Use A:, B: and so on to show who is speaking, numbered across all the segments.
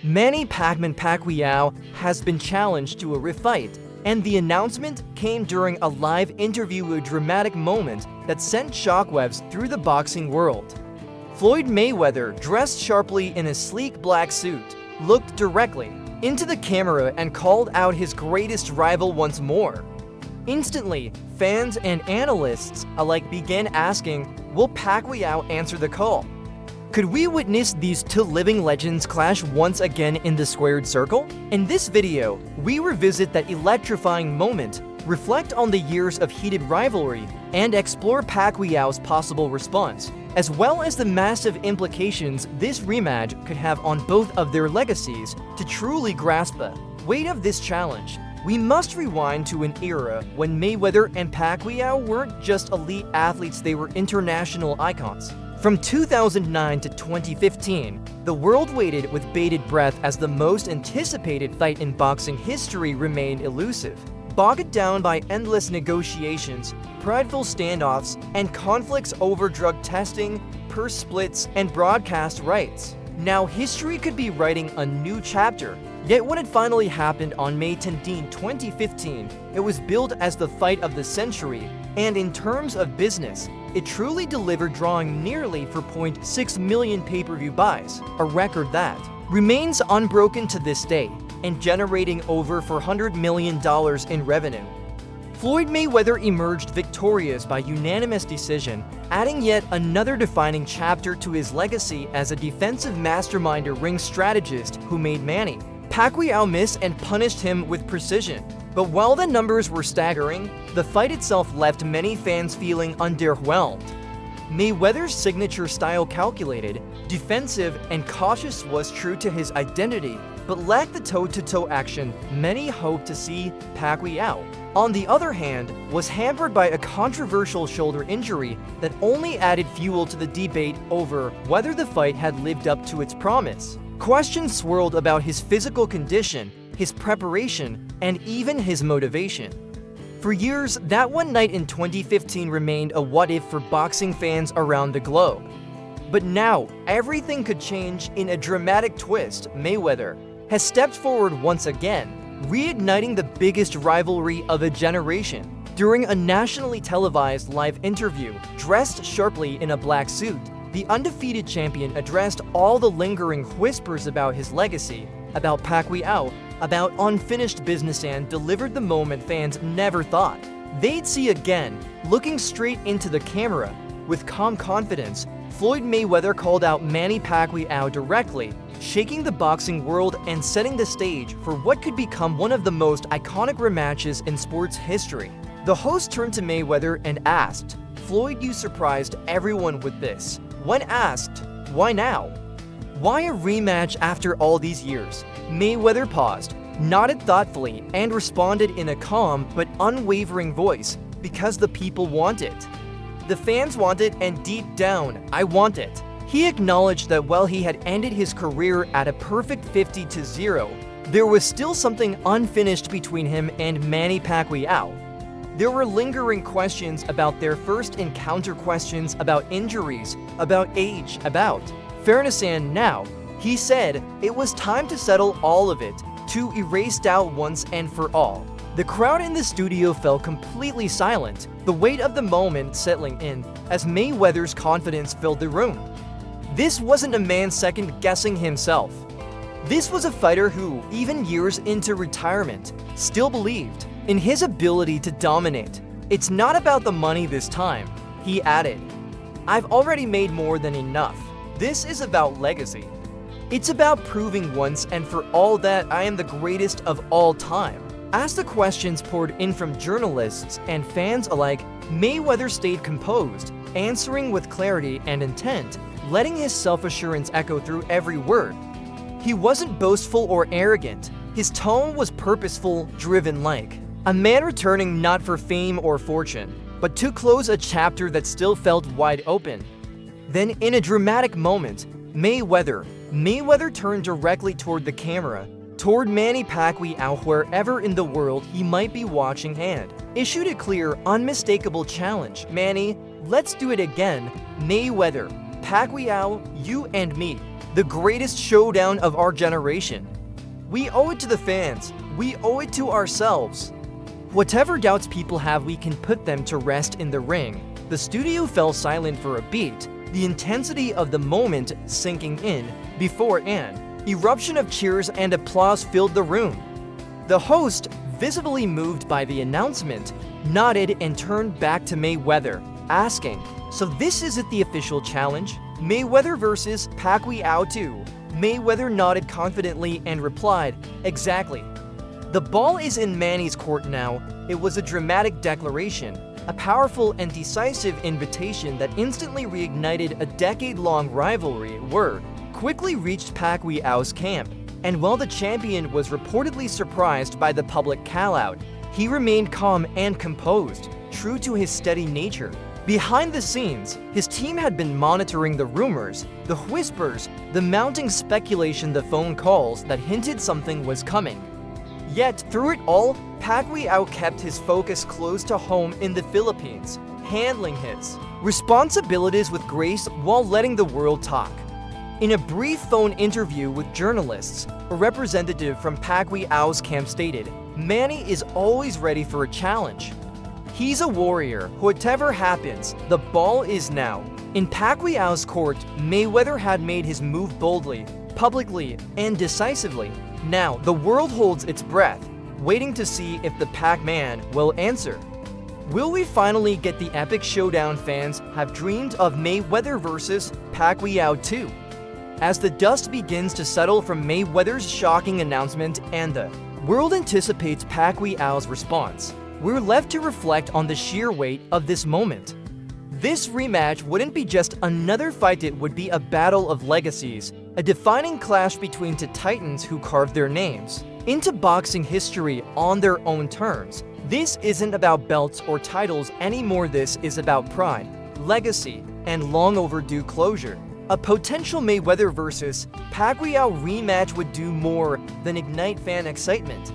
A: Manny Pacquiao has been challenged to a refight, and the announcement came during a live interview, a dramatic moment that sent shockwaves through the boxing world. Floyd Mayweather, dressed sharply in a sleek black suit, looked directly into the camera and called out his greatest rival once more. Instantly, fans and analysts alike began asking, will Pacquiao answer the call? Could we witness these two living legends clash once again in the squared circle? In this video, we revisit that electrifying moment, reflect on the years of heated rivalry, and explore Pacquiao's possible response, as well as the massive implications this rematch could have on both of their legacies. To truly grasp the weight of this challenge, we must rewind to an era when Mayweather and Pacquiao weren't just elite athletes, they were international icons. From 2009 to 2015, the world waited with bated breath as the most anticipated fight in boxing history remained elusive, bogged down by endless negotiations, prideful standoffs, and conflicts over drug testing, purse splits, and broadcast rights. Now history could be writing a new chapter, yet when it finally happened on May 10, 2015, it was billed as the fight of the century, and in terms of business, it truly delivered, drawing nearly 4.6 million pay-per-view buys, a record that remains unbroken to this day, and generating over $400 million in revenue. Floyd Mayweather emerged victorious by unanimous decision, adding yet another defining chapter to his legacy as a defensive mastermind, a ring strategist who made Manny Pacquiao miss and punished him with precision. But while the numbers were staggering, the fight itself left many fans feeling underwhelmed. Mayweather's signature style, calculated, defensive, and cautious, was true to his identity, but lacked the toe-to-toe action many hoped to see. Pacquiao, on the other hand, was hampered by a controversial shoulder injury that only added fuel to the debate over whether the fight had lived up to its promise. Questions swirled about his physical condition, his preparation, and even his motivation. For years, that one night in 2015 remained a what-if for boxing fans around the globe. But now, everything could change in a dramatic twist. Mayweather has stepped forward once again, reigniting the biggest rivalry of a generation. During a nationally televised live interview, dressed sharply in a black suit, the undefeated champion addressed all the lingering whispers about his legacy, about Pacquiao, about unfinished business, and delivered the moment fans never thought they'd see again. Looking straight into the camera, with calm confidence, Floyd Mayweather called out Manny Pacquiao directly, shaking the boxing world and setting the stage for what could become one of the most iconic rematches in sports history. The host turned to Mayweather and asked, "Floyd, you surprised everyone with this." When asked, "Why now? Why a rematch after all these years?" Mayweather paused, nodded thoughtfully, and responded in a calm but unwavering voice, "Because the people want it. The fans want it, and deep down, I want it." He acknowledged that while he had ended his career at a perfect 50-0, there was still something unfinished between him and Manny Pacquiao. There were lingering questions about their first encounter, questions about injuries, about age, about fairness, and now, he said, it was time to settle all of it, to erase doubt once and for all. The crowd in the studio fell completely silent, the weight of the moment settling in as Mayweather's confidence filled the room. This wasn't a man second-guessing himself. This was a fighter who, even years into retirement, still believed in his ability to dominate. "It's not about the money this time," he added. "I've already made more than enough. This is about legacy. It's about proving once and for all that I am the greatest of all time." As the questions poured in from journalists and fans alike, Mayweather stayed composed, answering with clarity and intent, letting his self-assurance echo through every word. He wasn't boastful or arrogant. His tone was purposeful, driven, like a man returning not for fame or fortune, but to close a chapter that still felt wide open. Then, in a dramatic moment, Mayweather turned directly toward the camera, toward Manny Pacquiao, wherever in the world he might be watching, and issued a clear, unmistakable challenge. "Manny, let's do it again. Mayweather, Pacquiao, you and me. the greatest showdown of our generation. We owe it to the fans. We owe it to ourselves. Whatever doubts people have, we can put them to rest in the ring. The studio fell silent for a beat, the intensity of the moment sinking in before an eruption of cheers and applause filled the room. The host, visibly moved by the announcement, nodded and turned back to Mayweather, asking, "So this isn't the official challenge? Mayweather versus Pacquiao 2. Mayweather nodded confidently and replied, "Exactly." The ball is in Manny's court now. It was a dramatic declaration, a powerful and decisive invitation that instantly reignited a decade-long rivalry. Word quickly reached Pacquiao's camp, and while the champion was reportedly surprised by the public call-out, he remained calm and composed, true to his steady nature. Behind the scenes, his team had been monitoring the rumors, the whispers, the mounting speculation, the phone calls that hinted something was coming. Yet, through it all, Pacquiao kept his focus close to home in the Philippines, handling his responsibilities with grace while letting the world talk. In a brief phone interview with journalists, a representative from Pacquiao's camp stated, "Manny is always ready for a challenge. He's a warrior. Whatever happens, the ball is now." In Pacquiao's court, Mayweather had made his move boldly, publicly, and decisively. Now, the world holds its breath, waiting to see if the Pac-Man will answer. Will we finally get the epic showdown fans have dreamed of? Mayweather versus Pacquiao 2. As the dust begins to settle from Mayweather's shocking announcement and the world anticipates Pacquiao's response, we're left to reflect on the sheer weight of this moment. This rematch wouldn't be just another fight, it would be a battle of legacies, a defining clash between two titans who carved their names into boxing history on their own terms. This isn't about belts or titles anymore, this is about pride, legacy, and long overdue closure. A potential Mayweather versus Pacquiao rematch would do more than ignite fan excitement.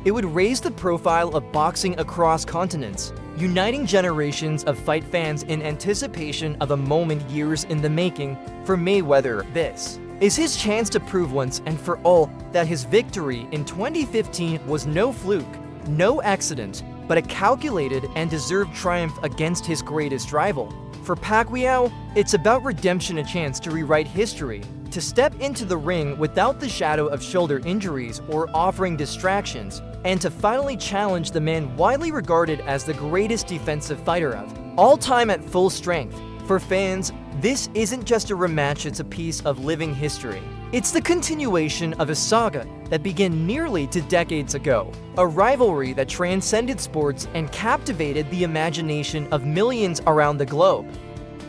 A: It would raise the profile of boxing across continents, uniting generations of fight fans in anticipation of a moment years in the making for Mayweather. This is his chance to prove once and for all that his victory in 2015 was no fluke, no accident, but a calculated and deserved triumph against his greatest rival. For Pacquiao, it's about redemption, a chance to rewrite history, to step into the ring without the shadow of shoulder injuries or offering distractions, and to finally challenge the man widely regarded as the greatest defensive fighter of all time at full strength. For fans, this isn't just a rematch, it's a piece of living history. It's the continuation of a saga that began nearly 2 decades ago, a rivalry that transcended sports and captivated the imagination of millions around the globe.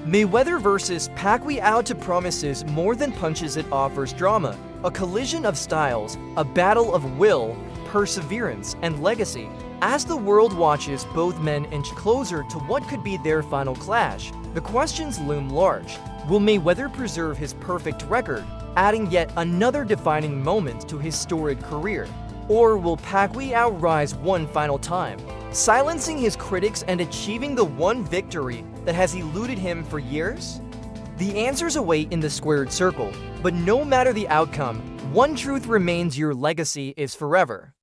A: Mayweather versus Pacquiao promises more than punches, it offers drama, a collision of styles, a battle of will, perseverance, and legacy. As the world watches both men inch closer to what could be their final clash, the questions loom large. Will Mayweather preserve his perfect record, adding yet another defining moment to his storied career? Or will Pacquiao rise one final time, silencing his critics and achieving the one victory that has eluded him for years? The answers await in the squared circle, but no matter the outcome, one truth remains: your legacy is forever.